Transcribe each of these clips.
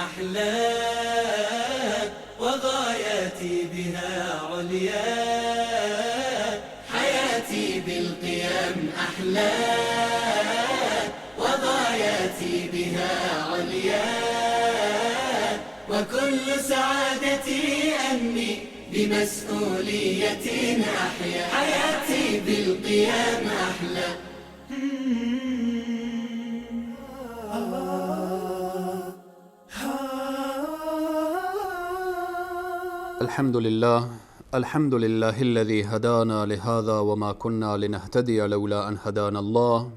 أحلى وغاياتي بها عليا، حياتي بالقيم أحلى وغاياتي بها عليا، وكل سعادتي أني بمسؤولية أحيا، حياتي بالقيم أحلى. الحمد لله الذي هدانا لهذا وما كنا لنهتدي لولا أن هدانا الله،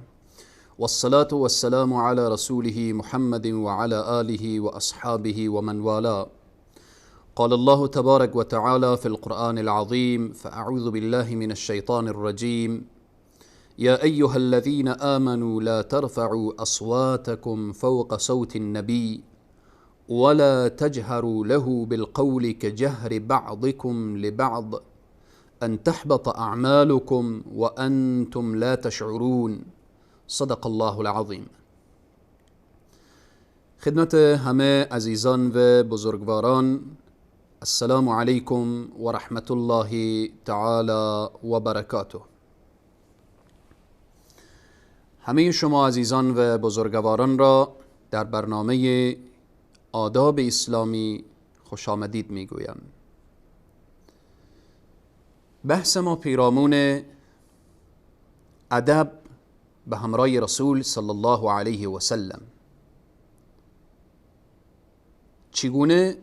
والصلاة والسلام على رسوله محمد وعلى آله وأصحابه ومن والاه. قال الله تبارك وتعالى في القرآن العظيم: فأعوذ بالله من الشيطان الرجيم: يا أيها الذين آمنوا لا ترفعوا أصواتكم فوق صوت النبي ولا تجهروا له بالقول كجهر بعضكم لبعض أن تحبط أعمالكم وأنتم لا تشعرون. صدق الله العظیم. خدمت همه عزیزان و بزرگواران، السلام علیکم و رحمت الله تعالی و برکاته. همه شما عزیزان و بزرگواران را در برنامه آداب اسلامی خوش آمدید میگویم. بحث ما پیرامون ادب به همراه رسول صلی الله علیه و سلم. چگونه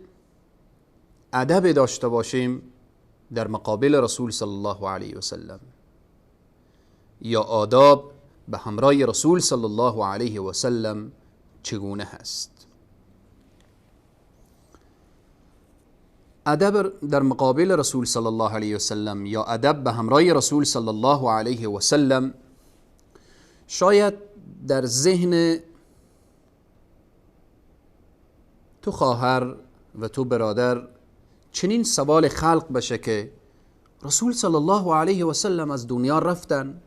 ادب داشته باشیم در مقابل رسول صلی الله علیه و سلم، یا آداب به همراه رسول صلی الله علیه و سلم چگونه هست؟ ادب در مقابل رسول صلی الله علیه و سلم یا ادب به همراه رسول صلی الله علیه و سلم شاید در ذهن تو خواهر و تو برادر چنین سوال خلق بشه که رسول صلی الله علیه و سلم از دنیا رفتن،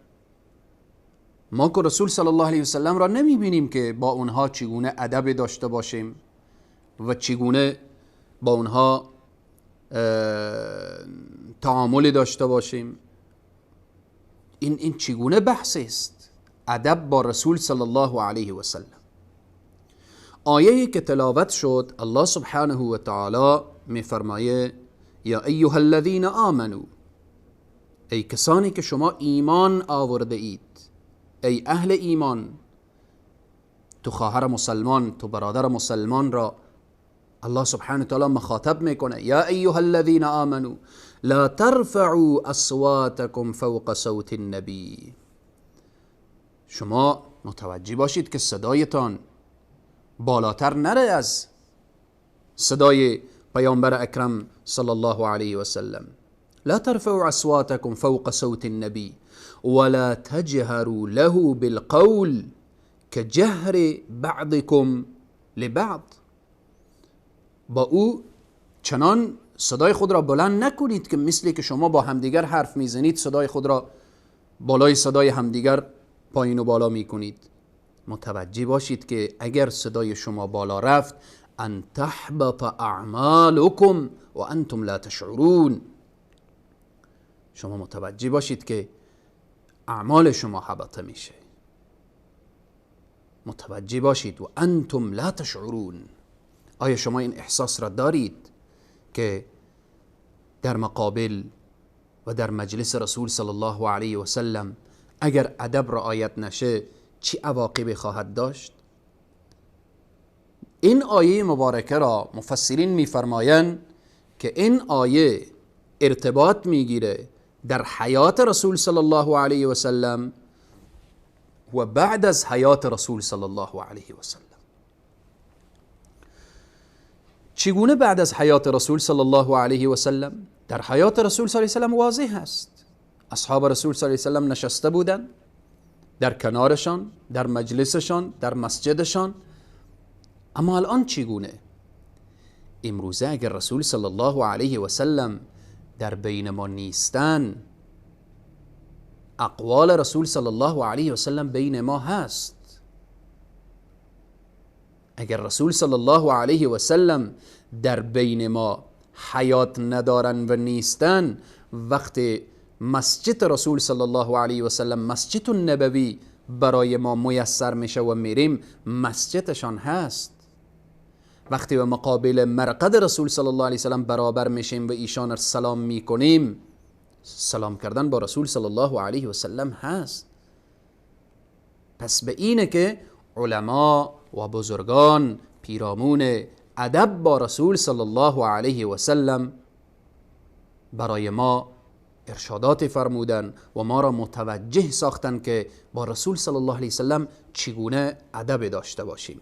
ما که رسول صلی الله علیه و سلم را نمیبینیم که با اونها چگونه ادب داشته باشیم و چگونه با اونها تعامل داشته باشیم. این چگونه بحث است؟ ادب با رسول صلی الله علیه و سلم. آیه‌ای که تلاوت شد، الله سبحانه و تعالی می‌فرماید: یا ایها الذین آمنو، ای کسانی که شما ایمان آورده اید، ای اهل ایمان. تو خواهر مسلمان، تو برادر مسلمان را الله سبحانه و تعالی مخاطب میکنه: یا ایها الذین آمنو لا ترفعوا اصواتکم فوق صوت النبی. شما متوجه باشید که صدایتان بالاتر نره از صدای پیامبر اکرم صلی الله علیه و سلم. لا ترفعوا اصواتکم فوق صوت النبی ولا تجهروا له بالقول كجهر بعضكم لبعض. با او چنان صدای خود را بلند نکنید که مثلی که شما با همدیگر حرف میزنید صدای خود را بالای صدای همدیگر پایین و بالا میکنید. متوجه باشید که اگر صدای شما بالا رفت، ان تحبط اعمالکم و انتم لا تشعرون. شما متوجه باشید که اعمال شما حبطه میشه. متوجه باشید و انتم لا تشعرون. آیا شما این احساس را دارید که در مقابل و در مجلس رسول صلی الله علیه و سلم اگر ادب رعایت نشه چی عواقبی خواهد داشت؟ این آیه مبارکه را مفسرین میفرمایند که این آیه ارتباط میگیره در حیات رسول صلی الله علیه و سلم و بعد از حیات رسول صلی الله علیه و سلم. چگونه بعد از حیات رسول صلی الله علیه و سلم؟ در حیات رسول صلی الله علیه و سلم واضح است. اصحاب رسول صلی الله علیه و سلم نشسته بودند در کنارشان، در مجلسشان، در مسجدشان. اما الان چگونه؟ امروزه اگر رسول صلی الله علیه و سلم در بین ما نیستن، اقوال رسول صلی الله علیه و سلم بین ما هست. اگر رسول صلی الله علیه و سلم در بین ما حیات ندارن و نیستن، وقتی مسجد رسول صلی الله علیه و سلم مسجد النبوی برای ما میسر میشه و میریم، مسجدشان هست. وقتی به مقابل مرقد رسول صلی الله علیه و سلم برابر میشیم و ایشان سلام میکنیم، سلام کردن با رسول صلی الله علیه و سلم هست. پس به اینه که علما و بزرگان پیرامون ادب با رسول صلی الله علیه و سلم برای ما ارشادات فرمودن و ما را متوجه ساختن که با رسول صلی الله علیه و سلم چگونه ادب داشته باشیم.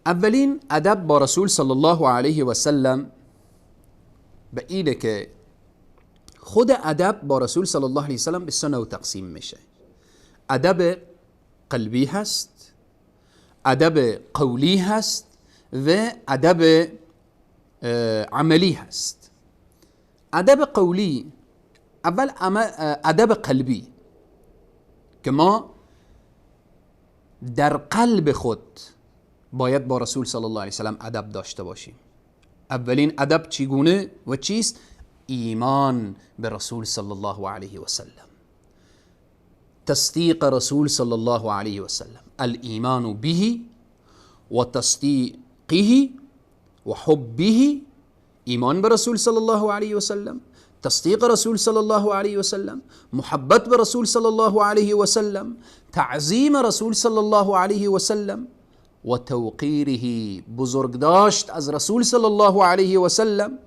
اولین ادب با رسول صلی الله علیه و سلم به اینه که خود ادب با رسول صلی الله علیه و سلم به سه نوع تقسیم میشه. ادب قلبی هست، ادب قولی هست و ادب عملی هست. ادب قولی، اول ادب قلبی که ما در قلب خود باید با رسول صلی الله علیه و سلم ادب داشته باشیم. اولین ادب چگونه و چیست؟ ایمان به رسول صلی الله علیه و سلم، تصدیق رسول صلی الله علیه و سلم، الایمان به و تصدیقه و حبه. ایمان به رسول صلی الله علیه و سلم، تصدیق رسول صلی الله علیه و سلم، محبت به رسول صلی الله علیه و سلم، تعظیم رسول صلی الله علیه و سلم و توقیره، بزرگداشت از رسول صلی الله علیه و سلم.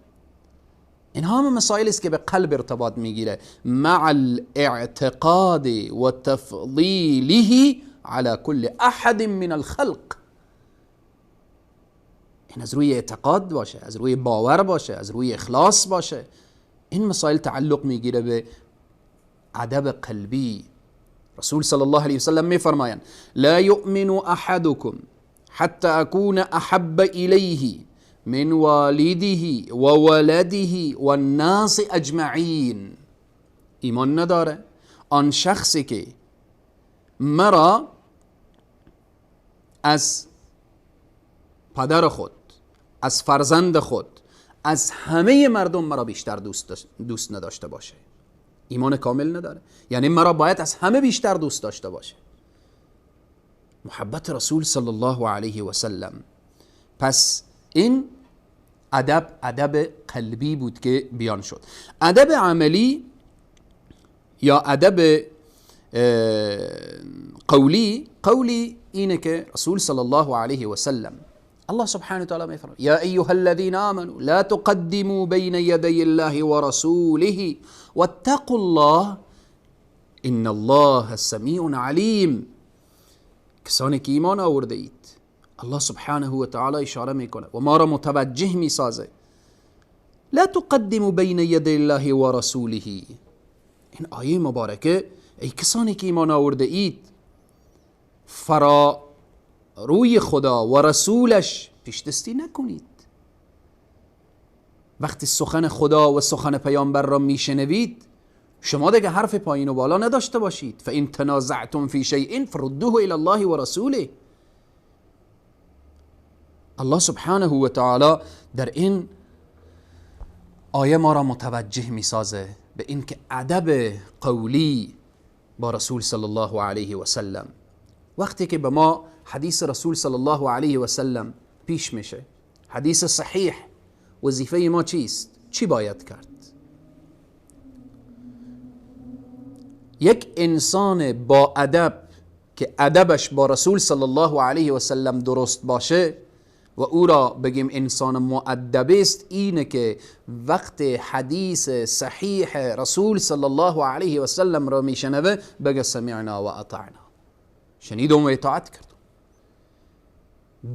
اینها هم مسائل است که به قلب ارتباط میگیره، مع الاعتقاد و تفضیله على كل احد من الخلق. این از روی اعتقاد باشه، از روی باور باشه، از روی اخلاص باشه. این مسائل تعلق میگیره به ادب قلبی. رسول صلی الله علیه و سلم میفرمایند لا یؤمن احدکم حتی اکون احب الیه من والده و ولده و الناس اجمعین. ایمان نداره آن شخصی که مرا از پدر خود، از فرزند خود، از همه مردم مرا بیشتر دوست نداشته باشه. ایمان کامل نداره، یعنی مرا باید از همه بیشتر دوست داشته باشه. محبت رسول صلی الله علیه و سلم. پس این ادب قلبی بود که بیان شد. ادب عملی یا ادب قولی اینه که رسول صلی الله علیه و سلم، الله سبحانه وتعالى میفرماید یا ایها الذین آمنوا لا تقدموا بین یدی الله ورسوله واتقوا الله ان الله سمیع علیم. کسانی که ایمان آورده اید، الله سبحانه و تعالی اشاره میکنه و ما را متوجه میسازه، لا تقدموا بین یدی الله و رسوله. این آیه مبارکه، ای کسانی که ایمان آورده اید، روی خدا و رسولش پیشدستی نکنید. وقتی سخن خدا و سخن پیامبر را میشنوید، شما دیگه حرف پایین و بالا نداشته باشید. فإن تنازعتم فی شیء فردوه الی الله و رسوله. الله سبحانه و تعالی در این آیه ما را متوجه میسازه به این که ادب قولی با رسول صلی الله علیه و سلم، وقتی که به ما حدیث رسول صلی الله علیه و سلم پیش میشه، حدیث صحیح، وظیفه ما چیست؟ چی باید کرد؟ یک انسان با ادب که ادبش با رسول صلی الله علیه و سلم درست باشه و او را بگیم انسان مؤدب است، اینه که وقت حدیث صحیح رسول صلی الله علیه و سلم را میشنوه بگه سمعنا و اطعنا، شنیدم و اطاعت کردم،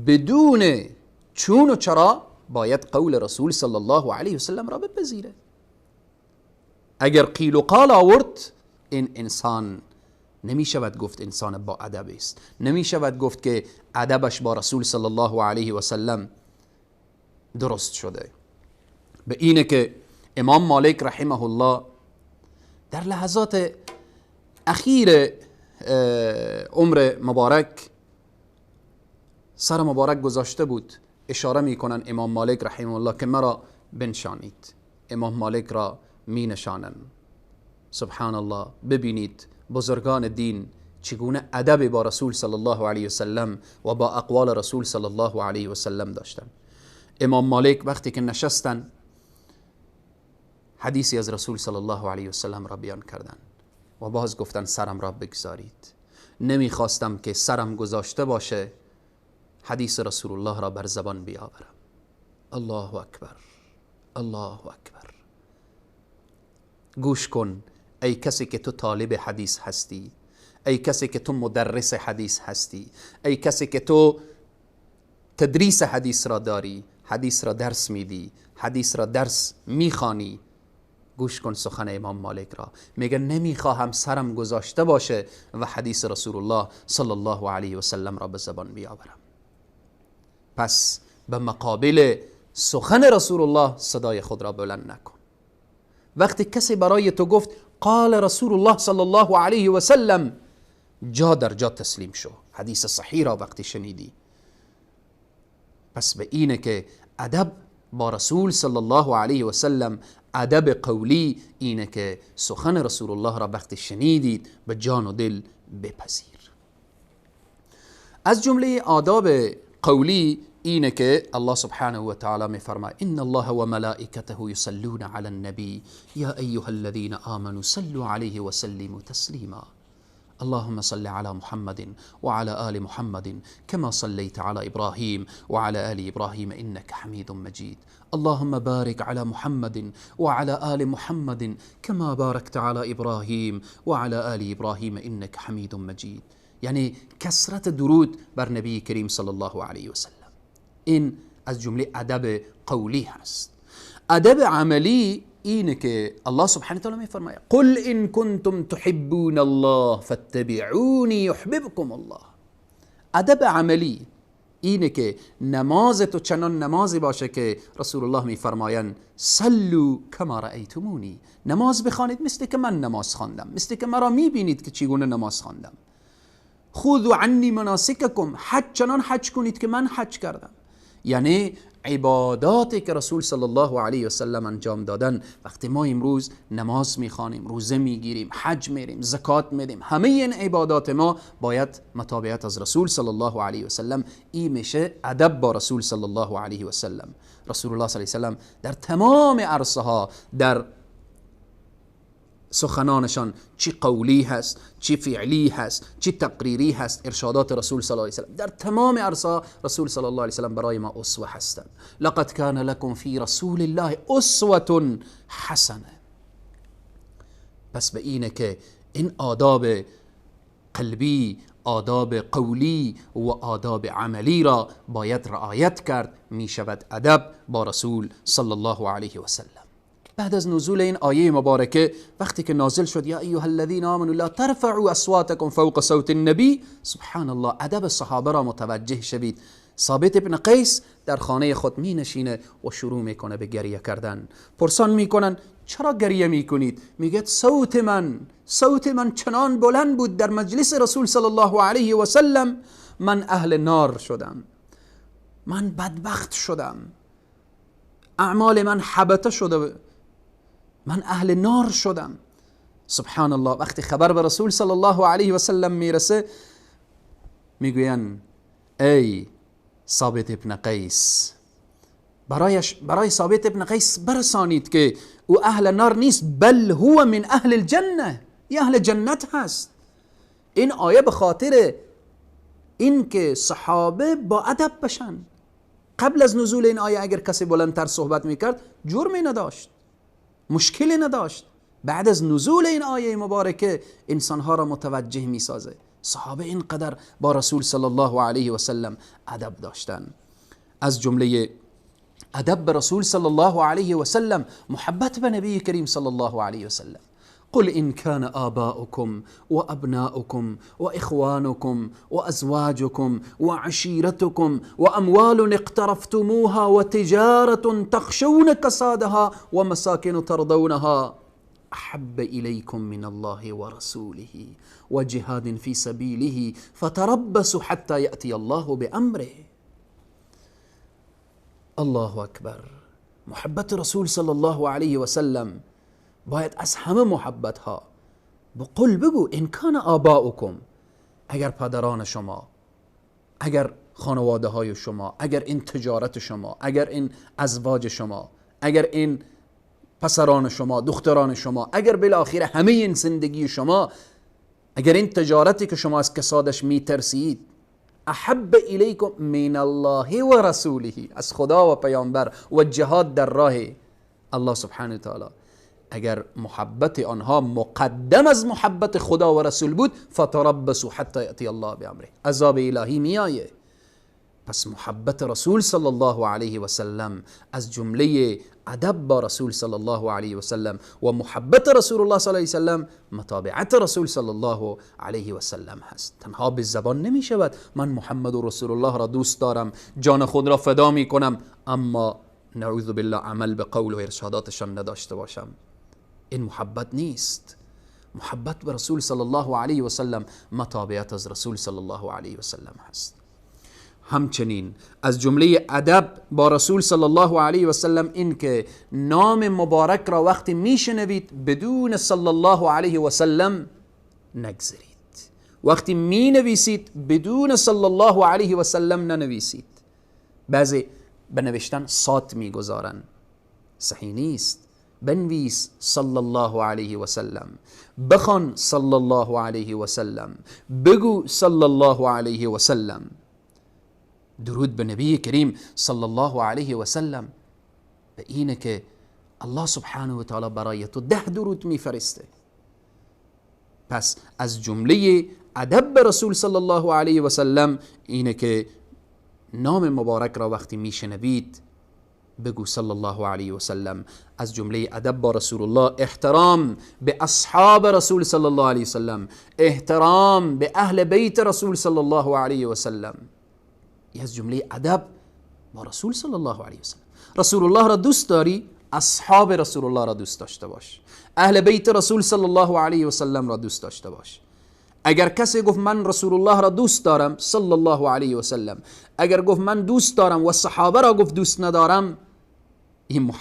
بدون چون و چرا باید قول رسول صلی الله علیه و سلم را بپذیره. اگر قیل و قال آورد، این انسان نمی شود گفت انسان با ادب است، نمی شود گفت که ادبش با رسول صلی الله علیه و سلم درست شده. به اینه که امام مالک رحمه الله در لحظات اخیر عمر مبارک سر مبارک گذاشته بود، اشاره میکنن امام مالک رحمه الله که مرا بنشانید. امام مالک را می نشانن. سبحان الله. ببینید بزرگان دین چگونه ادب با رسول صلی الله علیه و سلم و با اقوال رسول صلی الله علیه و سلم داشتن. امام مالک وقتی که نشستن حدیثی از رسول صلی الله علیه و سلم را بیان کردن و باز گفتن سرم را بگذارید. نمیخواستم که سرم گذاشته باشه حدیث رسول الله را بر زبان بیاورم. الله اکبر، الله اکبر. گوش کن ای کسی که تو طالب حدیث هستی، ای کسی که تو مدرس حدیث هستی، ای کسی که تو تدریس حدیث را داری، حدیث را درس میدی، حدیث را درس میخوانی. گوش کن سخن امام مالک را. میگه نمیخواهم سرم گذاشته باشه و حدیث رسول الله صلی الله علیه و سلم را به زبان بیاورم. پس به مقابل سخن رسول الله صدای خود را بلند نکن. وقتی کسی برای تو گفت قال رسول الله صلی الله علیه و سلم، جا در جا تسلیم شو. حدیث صحیح را وقتی شنیدی. پس به اینه که ادب با رسول صلی الله علیه و سلم، ادب قولی اینه که سخن رسول الله را وقتی شنیدید به جان و دل بپذیر. از جمله آداب قولی اینه که الله سبحانه و تعالی میفرماید ان الله و ملائکته یصلون علی النبی یا ایها الذین آمنوا صلوا علیه و سلموا تسلیما. اللهم صل على محمد وعلى آل محمد كما صليت على إبراهيم وعلى آل إبراهيم إنك حميد مجيد. اللهم بارك على محمد وعلى آل محمد كما باركت على إبراهيم وعلى آل إبراهيم إنك حميد مجيد. یعنی کثرت درود بر نبی کریم صلی الله علیه و سلم. این از جمله ادب قولی هست. ادب عملی اینه که الله سبحانه و تعالی میفرماید قل ان کنتم تحبون الله فاتبعونی یحببکم الله. ادب عملی اینه که نماز تو چنان نمازی باشه که رسول الله میفرمایند صلوا کما رأیتمونی، نماز بخوانید مثل که من نماز خواندم، مثل که مرا میبینید که چگونه نماز خواندم. خذوا عنی مناسککم، حج چنان حج کنید که من حج کردم. یعنی عباداتی که رسول صلی الله علیه و سلم انجام دادن، وقتی ما امروز نماز میخوانیم، روزه میگیریم، حج میریم، زکات میدیم، همه این عبادات ما باید متابعت از رسول صلی الله علیه و سلم. این میشه ادب با رسول صلی الله علیه و سلم. رسول الله صلی الله علیه و سلم در تمام عرصه ها، در سخنانشان چی قولی هست، چی فعلی هست، چی تقریری هست، ارشادات رسول صلی الله علیه و سلم در تمام عرصه رسول صلی الله علیه و سلم برای ما اسوه هستند. لقد کان لکم فی رسول الله اسوة حسنه. پس به اینه که این آداب قلبی، آداب قولی و آداب عملی را باید رعایت کرد. می شود ادب با رسول صلی الله علیه و سلم. بعد از نزول این آیه مبارکه، وقتی که نازل شد یا ایها الذین آمنوا لا ترفعوا اصواتکم فوق صوت النبی، سبحان الله، ادب صحابه را متوجه شوید. ثابت ابن قیس در خانه خود می نشینه و شروع میکنه به گریه کردن. پرسان میکنن چرا گریه میکنید؟ میگه صوت من چنان بلند بود در مجلس رسول صلی الله علیه و سلم، من اهل نار شدم، من بدبخت شدم، اعمال من حبطه شده، من اهل نار شدم. سبحان الله. وقتی خبر به رسول صلی الله علیه و سلم میرسه، میگوین ای ثابت ابن قیس، برای ثابت ابن قیس برسانید که او اهل نار نیست، بل هو من اهل الجنه، این اهل جنت هست. این آیه به خاطر این که صحابه با ادب بشن. قبل از نزول این آیه اگر کسی بلندتر صحبت میکرد جرمی نداشت، مشکلی نداشت. بعد از نزول این آیه مبارکه انسانها را متوجه میسازه. صحابه اینقدر با رسول صلی الله علیه و سلم ادب داشتن. از جمله ادب به رسول صلی الله علیه و سلم محبت به نبی کریم صلی الله علیه و سلم. قل إن كان آباؤكم وأبناؤكم وإخوانكم وأزواجكم وعشيرتكم وأموال اقترفتموها وتجارة تخشون كسادها ومساكن ترضونها أحب إليكم من الله ورسوله وجهاد في سبيله فتربصوا حتى يأتي الله بأمره. الله اکبر. محبت رسول صلی الله علیه و سلم باید از همه محبت ها. قل بگو ان کان آباؤکم، اگر پدران شما، اگر خانواده های شما، اگر این تجارت شما، اگر این ازواج شما، اگر این پسران شما، دختران شما، اگر بالاخره همه این زندگی شما، اگر این تجارتی که شما از کسادش میترسید، احب الیکم من الله و رسوله، از خدا و پیامبر و جهاد در راه الله سبحانه و تعالی، اگر محبت آنها مقدم از محبت خدا و رسول بود، فتربصوا حتی یأتی الله بامره، عذاب الهی میآیه. پس محبت رسول صلی الله علیه و سلم از جمله ادب با رسول صلی الله علیه و سلم و محبت رسول الله صلی الله علیه و سلم متابعت رسول صلی الله علیه و سلم هست. تنها به زبان نمی شود من محمد و رسول الله را دوست دارم، جان خود را فدا می کنم، اما نعوذ بالله عمل به قول و ارشاداتشان نداشته باشم. این محبت نیست. محبت به رسول صلی الله علیه و سلم متابعت از رسول صلی الله علیه و سلم هست. همچنین از جمله ادب با رسول صلی الله علیه و سلم این که نام مبارک را وقتی میشنوید بدون صلی الله علیه و سلم نگذارید. وقتی می نویسید بدون صلی الله علیه و سلم ننویسید. بعضی به نوشتن صاد میگذارن، صحیح نیست. بنویس صلی الله علیه و سلم، بخوان صلی الله علیه و سلم، بگو صلی الله علیه و سلم. درود به نبی کریم صلی الله علیه و سلم به اینه که الله سبحانه و تعالی برای تو 10 درود میفرسته. پس از جمله ادب به رسول صلی الله علیه و سلم اینه که نام مبارک را وقتی میشنوید بگو صلی الله علیه و سلم. از جمله ادب با رسول الله احترام به اصحاب رسول صلی الله علیه و سلم، احترام به اهل بیت رسول صلی الله علیه و سلم. از جمله ادب با رسول صلی الله علیه و سلم. رسول الله را دوست داری، اصحاب رسول الله را دوست داشته باش، اهل بیت رسول صلی الله علیه و سلم را دوست داشته باش. اگر کسی گفت من رسول الله را دوست دارم صلی الله علیه و سلم، اگر گفت من دوست دارم و صحابه را گفت دوست ندارم، این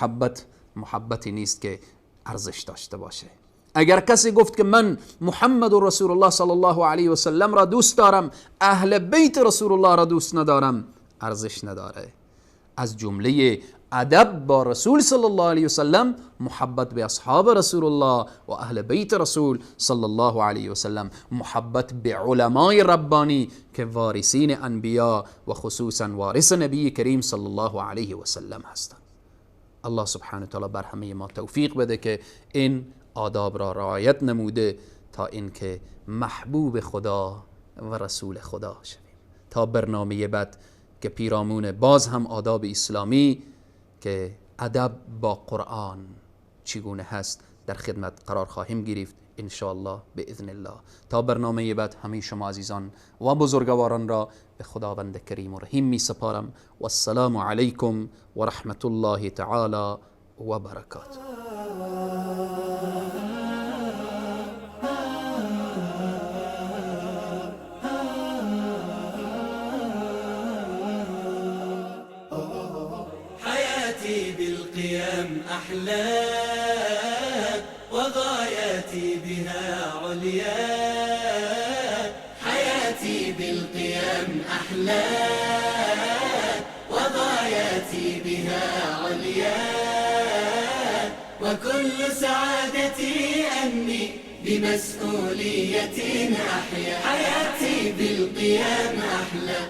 محبتی نیست که ارزش داشته باشه. اگر کسی گفت که من محمد رسول الله صلی الله علیه و سلم را دوست دارم، اهل بیت رسول الله را دوست ندارم، ارزش نداره. از جمله ادب با رسول صلی الله علیه و سلم محبت به اصحاب رسول الله و اهل بیت رسول صلی الله علیه و سلم، محبت به علمای ربانی که وارثین انبیا و خصوصا وارث نبی کریم صلی الله علیه و سلم هستند. الله سبحانه و تعالی بر همه ما توفیق بده که این آداب را رعایت نموده تا اینکه محبوب خدا و رسول خدا شویم. تا برنامه بعد که پیرامون باز هم آداب اسلامی که ادب با قرآن چگونه هست در خدمت قرار خواهیم گرفت ان شاء الله باذن الله. تا برنامه بعد همه شما عزیزان و بزرگواران را به خداوند کریم و رحیم می سپارم و السلام علیکم و رحمت الله تعالی و برکاته. بالقيام أحلى وغاياتي بها عليا، حياتي بالقيام أحلى وغاياتي بها عليا، وكل سعادتي أني بمسؤولية أحيا، حياتي بالقيام أحلى.